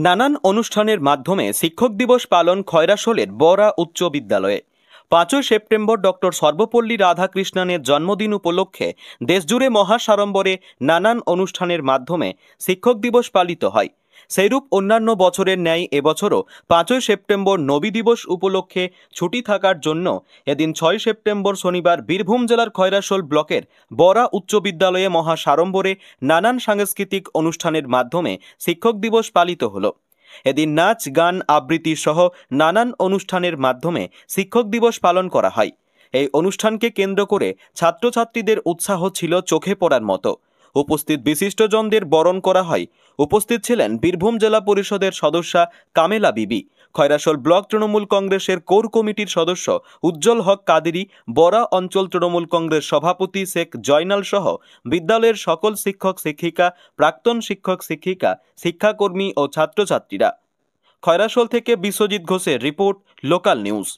নানান অনুষ্ঠানের মাধ্যমে শিক্ষক দিবস পালন খয়রাশোলের বরা উচ্চ বিদ্যালয়ে। 5ই সেপ্টেম্বর ডক্টর সর্বপল্লী রাধাকৃষ্ণনের জন্মদিন উপলক্ষে দেশজুড়ে মহাসাড়ম্বরে নানান অনুষ্ঠানের মাধ্যমে শিক্ষক দিবস পালিত হয়। সেইরূপ অন্যান্য বছরের ন্যায় এবছরও 5ই সেপ্টেম্বর নবী দিবস উপলক্ষে ছুটি থাকার জন্য এদিন 6 সেপ্টেম্বর শনিবার বীরভূম জেলার খয়রাশোল ব্লকের বরা উচ্চ বিদ্যালয়ে মহাসাড়ম্বরে নানান সাংস্কৃতিক অনুষ্ঠানের মাধ্যমে শিক্ষক দিবস পালিত হলো। এদিন নাচ, গান, আবৃত্তি সহ নানান অনুষ্ঠানের মাধ্যমে শিক্ষক দিবস পালন করা হয়। এই অনুষ্ঠানকে কেন্দ্র করে ছাত্রছাত্রীদের উৎসাহ ছিল চোখে পড়ার মতো। উপস্থিত বিশিষ্টজনদের বরণ করা হয়। উপস্থিত ছিলেন বীরভূম জেলা পরিষদের সদস্যা কামেলা বিবি, খয়রাশোল ব্লক তৃণমূল কংগ্রেসের কোর কমিটির সদস্য উজ্জ্বল হক কাদেরি, বরা অঞ্চল তৃণমূল কংগ্রেস সভাপতি শেখ জয়নাল সহ বিদ্যালয়ের সকল শিক্ষক শিক্ষিকা, প্রাক্তন শিক্ষক শিক্ষিকা, শিক্ষাকর্মী ও ছাত্রছাত্রীরা। খয়রাশোল থেকে বিশ্বজিৎ ঘোষের রিপোর্ট, লোকাল নিউজ।